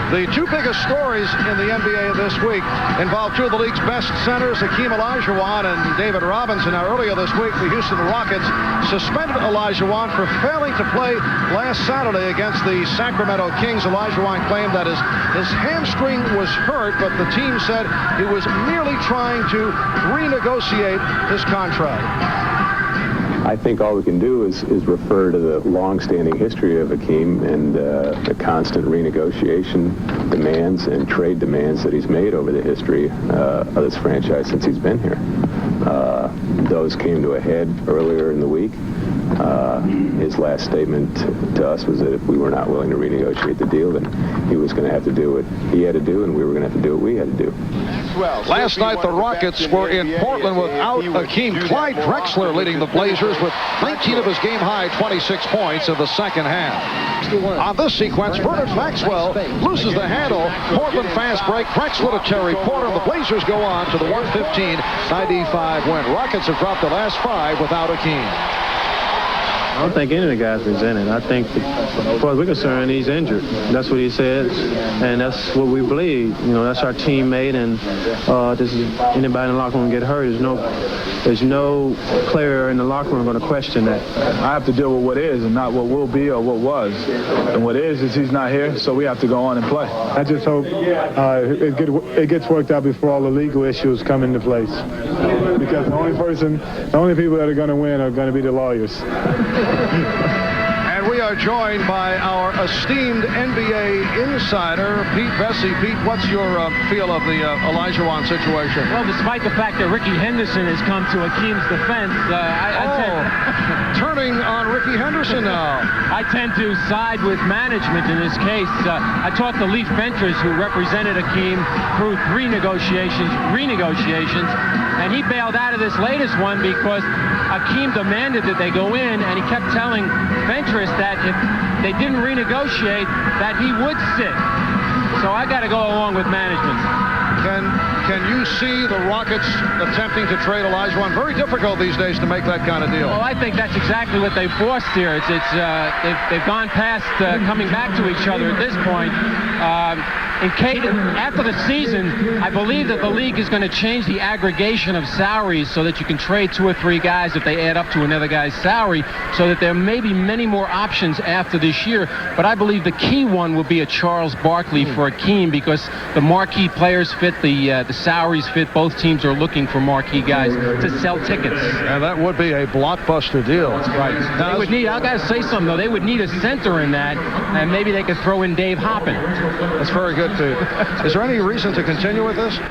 The two biggest stories in the NBA this week involve two of the league's best centers, Hakeem Olajuwon and David Robinson. Now, earlier this week, the Houston Rockets suspended Olajuwon for failing to play last Saturday against the Sacramento Kings. Olajuwon claimed that his hamstring was hurt, but the team said he was merely trying to renegotiate his contract. I think all we can do is refer to the long-standing history of Hakeem and the constant renegotiation demands and trade demands that he's made over the history of this franchise since he's been here. Those came to a head earlier in the week. His last statement to us was that if we were not willing to renegotiate the deal, then he was going to have to do what he had to do, and we were going to have to do what we had to do. Last night, the Rockets were in Portland without Hakeem. CLYDE DREXLER leading the Blazers with 19 of his game-high 26 points in the second half. On this sequence, Bernard Maxwell loses the handle. Portland fast break. Drexler to Terry Porter. The Blazers go on to the 115-95 win. Rockets have dropped the last 5 without Hakeem. I don't think any of the guys resented. I think, as far as we're concerned, he's injured. That's what he said, and that's what we believe. You know, that's our teammate, and this is anybody in the locker room get hurt. There's no player in the locker room going to question that. I have to deal with what is and not what will be or what was. And what is he's not here, so we have to go on and play. I just hope it gets worked out before all the legal issues come into place. Because the only people that are going to win are going to be the lawyers. And we are joined by our esteemed NBA insider, Pete Bessie. Pete, what's your feel of the Olajuwon situation? Well, despite the fact that Ricky Henderson has come to Hakeem's defense, turning on Ricky Henderson now. I tend to side with management in this case. I talked to Leif Ventress, who represented Hakeem through 3 renegotiations, and he bailed out of this latest one because Hakeem demanded that they go in, and he kept telling Ventress that if they didn't renegotiate, that he would sit. So I got to go along with management. Can you see the Rockets attempting to trade Olajuwon? Very difficult these days to make that kind of deal. Well, I think that's exactly what they've forced here. They've gone past coming back to each other at this point. After the season, I believe that the league is going to change the aggregation of salaries so that you can trade 2 or 3 guys if they add up to another guy's salary, so that there may be many more options after this year. But I believe the key one will be a Charles Barkley for Hakeem, because the marquee players fit, the salaries fit. Both teams are looking for marquee guys to sell tickets. And that would be a blockbuster deal. That's right. Now, they would need, I got to say something, though. They would need a center in that, and maybe they could throw in Dave Hoppin. That's very good, Pete. Is there any reason to continue with this?